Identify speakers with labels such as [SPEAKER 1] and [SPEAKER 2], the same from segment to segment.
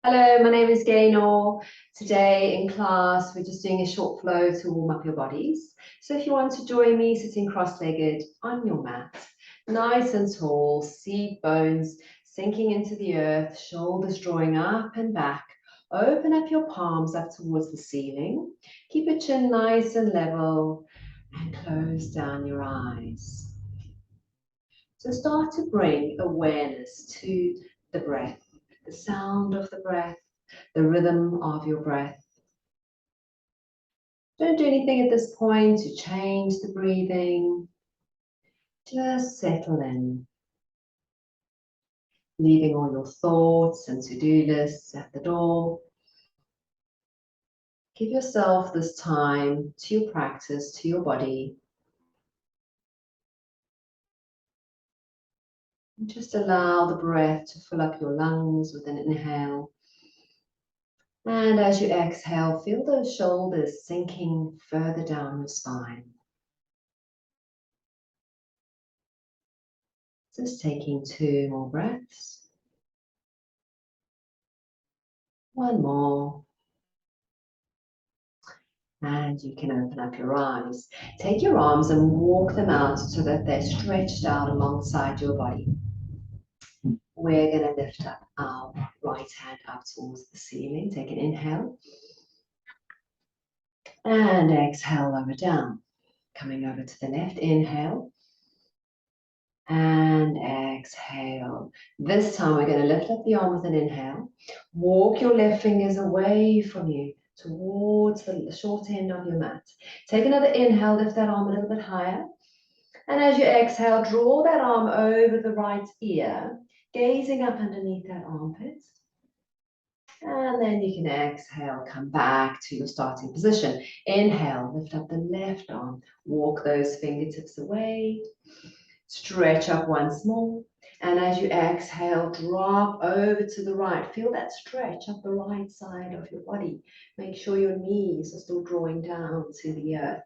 [SPEAKER 1] Hello, my name is Gaynor. Today in class, we're just doing a short flow to warm up your bodies. So if you want to join me sitting cross-legged on your mat, nice and tall, seat bones sinking into the earth, shoulders drawing up and back. Open up your palms up towards the ceiling. Keep your chin nice and level and close down your eyes. So start to bring awareness to the breath, the sound of the breath, the rhythm of your breath. Don't do anything at this point to change the breathing. Just settle in, leaving all your thoughts and to-do lists at the door. Give yourself this time to your practice, to your body. And just allow the breath to fill up your lungs with an inhale. And as you exhale, feel those shoulders sinking further down your spine. Just taking 2 more breaths. One more. And you can open up your eyes. Take your arms and walk them out so that they're stretched out alongside your body. We're going to lift up our right hand up towards the ceiling. Take an inhale. And exhale, lower down. Coming over to the left, inhale. And exhale. This time we're going to lift up the arm with an inhale. Walk your left fingers away from you towards the short end of your mat. Take another inhale, lift that arm a little bit higher. And as you exhale, draw that arm over the right ear, gazing up underneath that armpit. And then you can exhale, come back to your starting position. Inhale, lift up the left arm, walk those fingertips away. Stretch up once more. And as you exhale, drop over to the right. Feel that stretch up the right side of your body. Make sure your knees are still drawing down to the earth.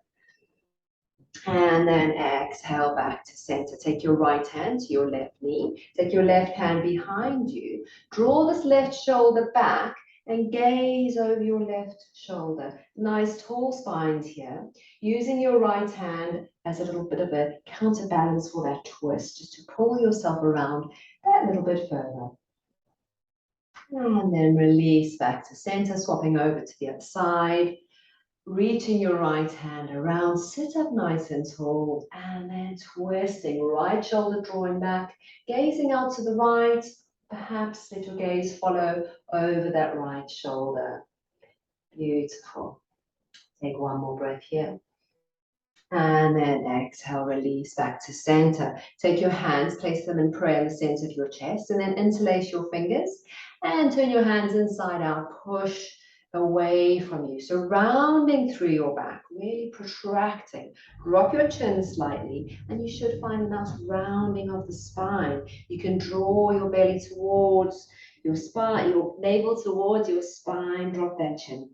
[SPEAKER 1] And then exhale back to center. Take your right hand to your left knee. Take your left hand behind you. Draw this left shoulder back and gaze over your left shoulder. Nice tall spines here. Using your right hand as a little bit of a counterbalance for that twist, just to pull yourself around that little bit further. And then release back to center, swapping over to the other side. Reaching your right hand around, sit up nice and tall, and then twisting, right shoulder drawing back, gazing out to the right, perhaps let your gaze follow over that right shoulder. Beautiful. Take one more breath here. And then exhale, release back to center. Take your hands, place them in prayer in the center of your chest, and then interlace your fingers and turn your hands inside out, push away from you. So rounding through your back, really protracting. Drop your chin slightly, and you should find a nice rounding of the spine. You can draw your belly towards your spine, your navel towards your spine, drop that chin.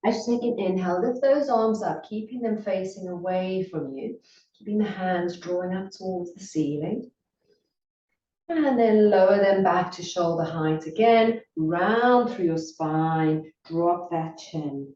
[SPEAKER 1] As you take an inhale, lift those arms up, keeping them facing away from you, keeping the hands drawing up towards the ceiling. And then lower them back to shoulder height again, round through your spine, drop that chin.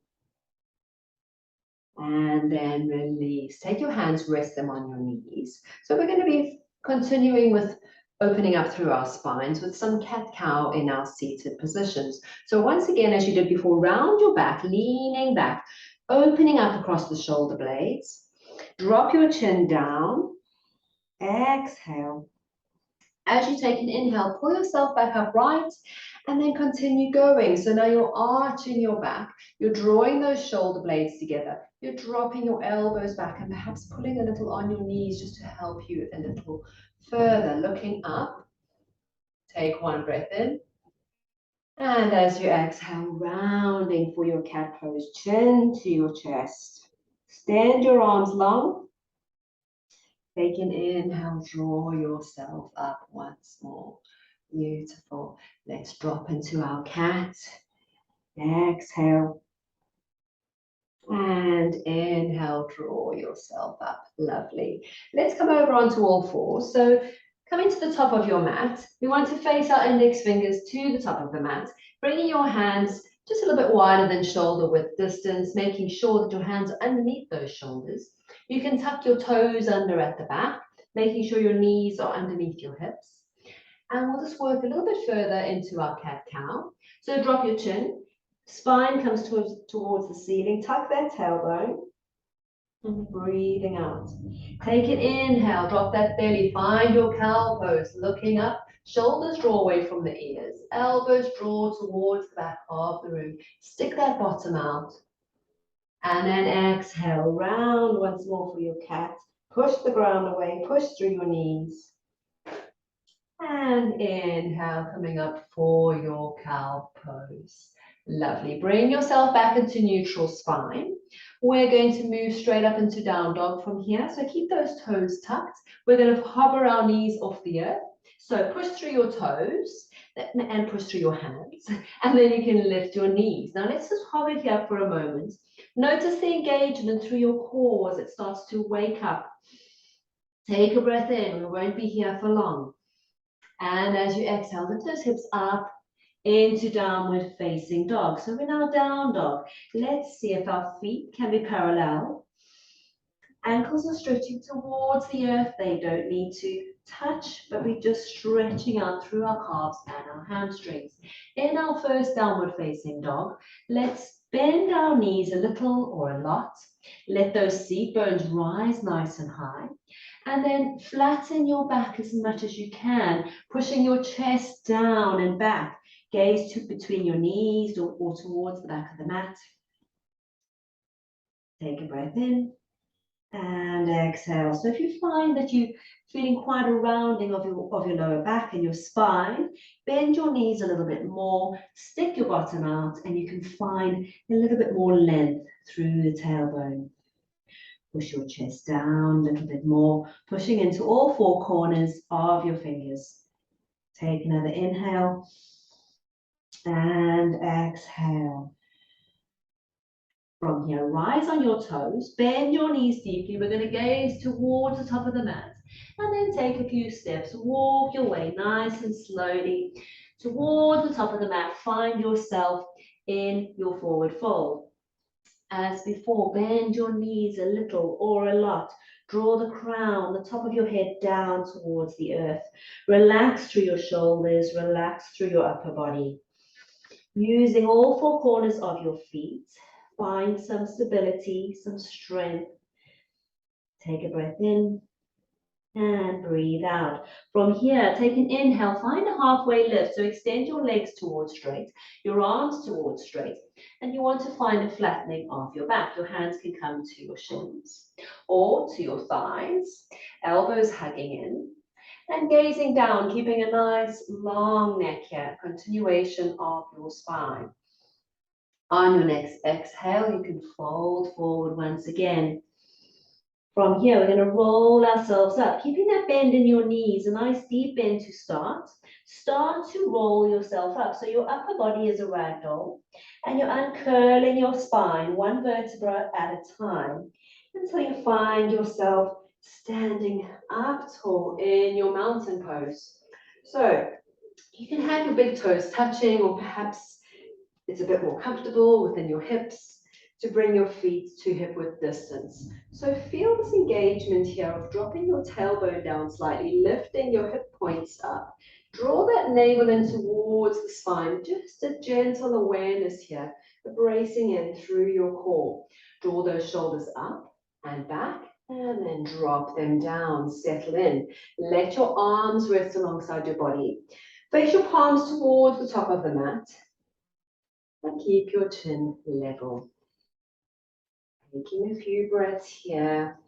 [SPEAKER 1] And then release. Take your hands, rest them on your knees. So we're going to be continuing with opening up through our spines with some cat-cow in our seated positions. So once again, as you did before, round your back, leaning back, opening up across the shoulder blades. Drop your chin down. Exhale. As you take an inhale, pull yourself back upright and then continue going. So now you're arching your back. You're drawing those shoulder blades together. You're dropping your elbows back and perhaps pulling a little on your knees just to help you a little further. Looking up. Take one breath in. And as you exhale, rounding for your cat pose, chin to your chest. Stand your arms long. Take an inhale, draw yourself up once more. Beautiful. Let's drop into our cat. Exhale. And inhale, draw yourself up. Lovely. Let's come over onto all fours. So Coming to the top of your mat, we want to face our index fingers to the top of the mat, bringing your hands just a little bit wider than shoulder width distance, making sure that your hands are underneath those shoulders. You can tuck your toes under at the back, making sure your knees are underneath your hips. And we'll just work a little bit further into our cat-cow. So drop your chin, spine comes towards the ceiling, tuck that tailbone, and breathing out. Take an inhale, drop that belly, find your cow pose, looking up, shoulders draw away from the ears, elbows draw towards the back of the room. Stick that bottom out. And then exhale, round once more for your cat. Push the ground away, push through your knees. And inhale, coming up for your cow pose. Lovely. Bring yourself back into neutral spine. We're going to move straight up into down dog from here. So keep those toes tucked. We're going to hover our knees off the earth. So push through your toes and push through your hands. And then you can lift your knees. Now let's just hover here for a moment. Notice the engagement through your core as it starts to wake up. Take a breath in. We won't be here for long. And as you exhale, lift those hips up into downward facing dog. So we're now down dog. Let's see if our feet can be parallel. Ankles are stretching towards the earth. They don't need to touch, but we're just stretching out through our calves and our hamstrings. In our first downward facing dog, let's bend our knees a little or a lot. Let those seat bones rise nice and high. And then flatten your back as much as you can, pushing your chest down and back. Gaze between your knees or towards the back of the mat. Take a breath in and exhale. So if you find that you're feeling quite a rounding of your lower back and your spine, bend your knees a little bit more, stick your bottom out, and you can find a little bit more length through the tailbone. Push your chest down a little bit more, pushing into all four corners of your fingers. Take another inhale and exhale. From here, rise on your toes, bend your knees deeply. We're going to gaze towards the top of the mat and then take a few steps. Walk your way nice and slowly towards the top of the mat. Find yourself in your forward fold. As before, bend your knees a little or a lot. Draw the crown, the top of your head down towards the earth. Relax through your shoulders, relax through your upper body. Using all four corners of your feet, find some stability, some strength. Take a breath in and breathe out. From here, take an inhale, find a halfway lift. So extend your legs towards straight, your arms towards straight. And you want to find a flattening of your back. Your hands can come to your shins or to your thighs, elbows hugging in, and gazing down, keeping a nice long neck here, continuation of your spine. On your next exhale, you can fold forward once again. From here, we're going to roll ourselves up, keeping that bend in your knees, a nice deep bend to start. Start to roll yourself up. So your upper body is a ragdoll, and you're uncurling your spine, one vertebra at a time, until you find yourself standing up tall in your mountain pose. So you can have your big toes touching, or perhaps it's a bit more comfortable within your hips to bring your feet to hip width distance. So feel this engagement here of dropping your tailbone down slightly, lifting your hip points up. Draw that navel in towards the spine, just a gentle awareness here, bracing in through your core. Draw those shoulders up and back, and then drop them down, settle in. Let your arms rest alongside your body. Face your palms towards the top of the mat, and keep your chin level. Taking a few breaths here.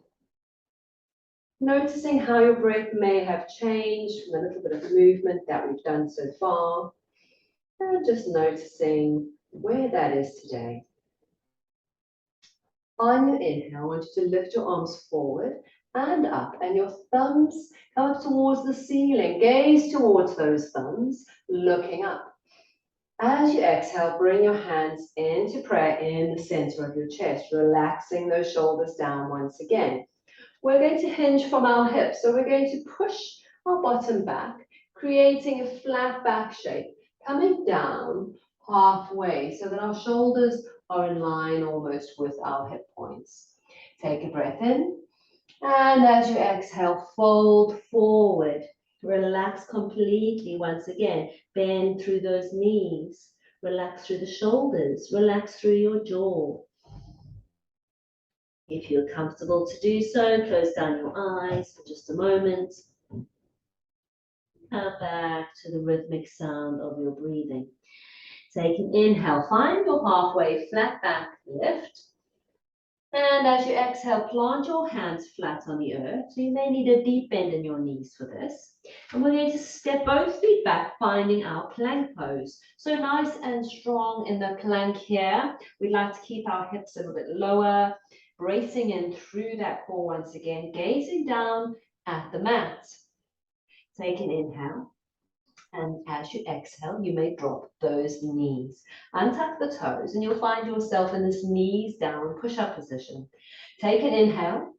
[SPEAKER 1] Noticing how your breath may have changed from a little bit of movement that we've done so far. And just noticing where that is today. On your inhale, I want you to lift your arms forward and up, and your thumbs come up towards the ceiling. Gaze towards those thumbs, looking up. As you exhale, bring your hands into prayer in the center of your chest, relaxing those shoulders down once again. We're going to hinge from our hips, so we're going to push our bottom back, creating a flat back shape, coming down halfway so that our shoulders are in line almost with our hip points. Take a breath in, and as you exhale, fold forward. Relax completely once again. Bend through those knees. Relax through the shoulders. Relax through your jaw. If you're comfortable to do so, close down your eyes for just a moment. Come back to the rhythmic sound of your breathing. Take an inhale. Find your halfway flat back lift. And as you exhale, plant your hands flat on the earth. So you may need a deep bend in your knees for this. And we're going to step both feet back, finding our plank pose. So nice and strong in the plank here. We'd like to keep our hips a little bit lower, bracing in through that core once again, gazing down at the mat. Take an inhale. And as you exhale, you may drop those knees. Untuck the toes, and you'll find yourself in this knees down push-up position. Take an inhale.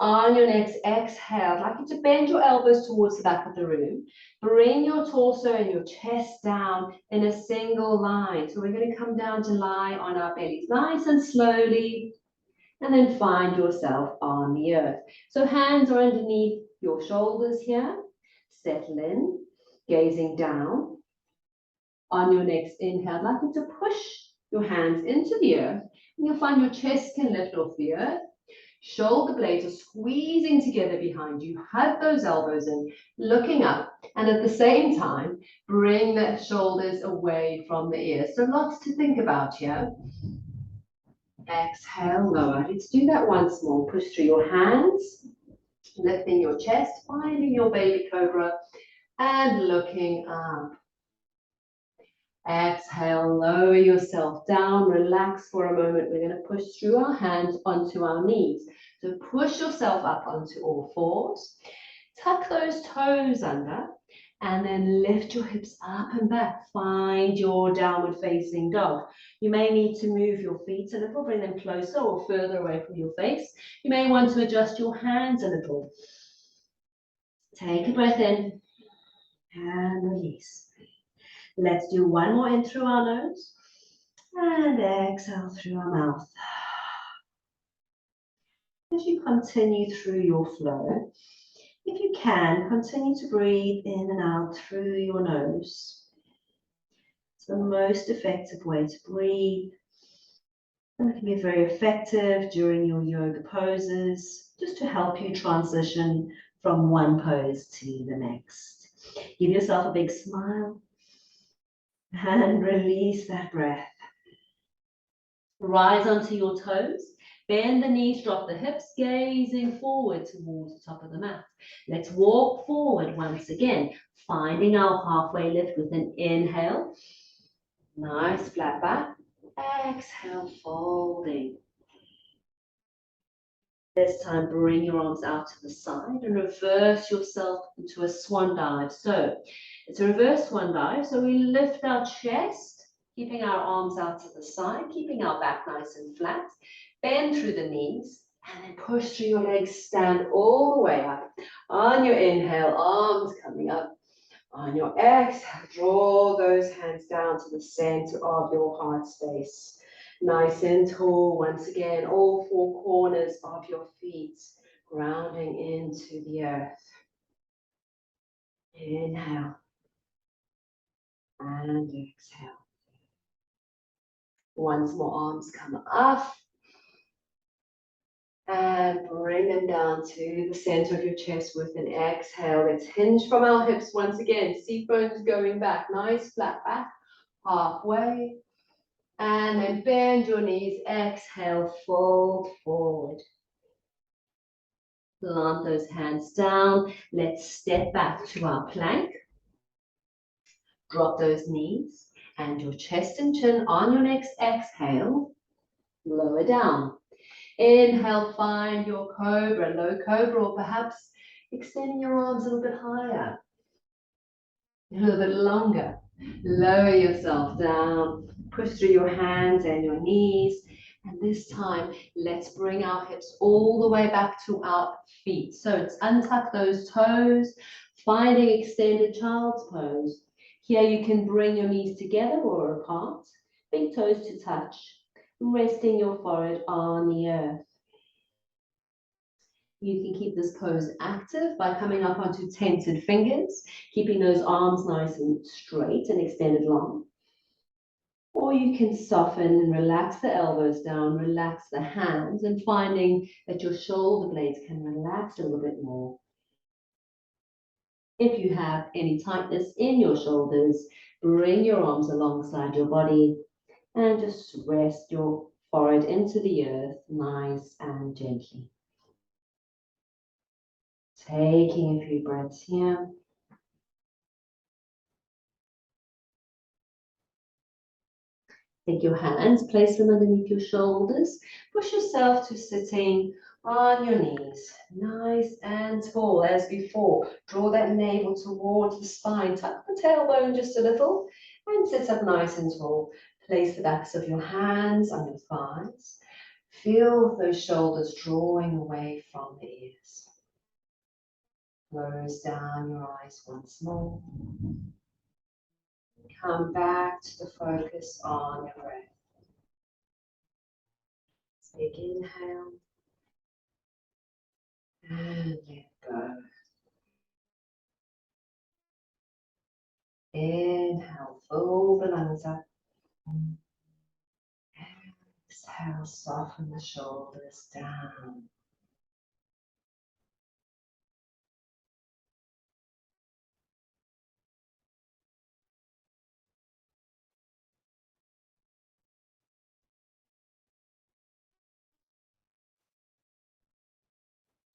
[SPEAKER 1] On your next exhale, I'd like you to bend your elbows towards the back of the room. Bring your torso and your chest down in a single line. So we're going to come down to lie on our bellies, nice and slowly, and then find yourself on the earth. So hands are underneath your shoulders here. Settle in. Gazing down. On your next inhale, I'd like you to push your hands into the earth, and you'll find your chest can lift off the earth. Shoulder blades are squeezing together behind you. Hug those elbows in, looking up, and at the same time, bring the shoulders away from the ears. So lots to think about here. Exhale, lower. Let's do that once more. Push through your hands, lifting your chest, finding your baby cobra, and looking up. Exhale, lower yourself down, relax for a moment. We're going to push through our hands onto our knees. So push yourself up onto all fours. Tuck those toes under, and then lift your hips up and back. Find your downward facing dog. You may need to move your feet a little, bring them closer or further away from your face. You may want to adjust your hands a little. Take a breath in. And release. Let's do one more in through our nose and exhale through our mouth. As you continue through your flow, if you can, continue to breathe in and out through your nose. It's the most effective way to breathe. And it can be very effective during your yoga poses, just to help you transition from one pose to the next. Give yourself a big smile and release that breath. Rise onto your toes, bend the knees, drop the hips, gazing forward towards the top of the mat. Let's walk forward once again, finding our halfway lift with an inhale. Nice flat back. Exhale, folding. This time, bring your arms out to the side and reverse yourself into a swan dive. So it's a reverse swan dive. So we lift our chest, keeping our arms out to the side, keeping our back nice and flat. Bend through the knees and then push through your legs. Stand all the way up. On your inhale, arms coming up. On your exhale, draw those hands down to the center of your heart space. Nice and tall, once again, all four corners of your feet grounding into the earth. Inhale and exhale. Once more, arms come up and bring them down to the center of your chest with an exhale. Let's hinge from our hips once again. Seat bones going back, nice flat back, halfway. And then bend your knees, exhale, fold forward. Plant those hands down. Let's step back to our plank. Drop those knees and your chest and chin on your next exhale. Lower down. Inhale, find your cobra, low cobra, or perhaps extending your arms a little bit higher. A little bit longer. Lower yourself down. Push through your hands and your knees. And this time, let's bring our hips all the way back to our feet. So it's untuck those toes,
[SPEAKER 2] Finding extended child's pose. Here you can bring your knees together or apart, big toes to touch, resting your forehead on the earth. You can keep this pose active by coming up onto tented fingers, keeping those arms nice and straight and extended long. Or you can soften and relax the elbows down, relax the hands, and finding that your shoulder blades can relax a little bit more. If you have any tightness in your shoulders, bring your arms alongside your body and just rest your forehead into the earth, nice and gently. Taking a few breaths here. Take your hands, place them underneath your shoulders. Push yourself to sitting on your knees, nice and tall as before. Draw that navel towards the spine, tuck the tailbone just a little, and sit up nice and tall. Place the backs of your hands on your thighs. Feel those shoulders drawing away from the ears. Close down your eyes once more. Come back to the focus on your breath. Big inhale and let go. Inhale, fill the lungs up. Exhale, soften the shoulders down.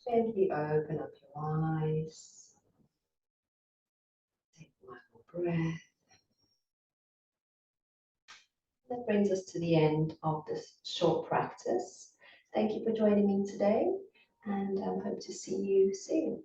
[SPEAKER 2] Gently open up your eyes. Take one more breath. That brings us to the end of this short practice. Thank you for joining me today, and I hope to see you soon.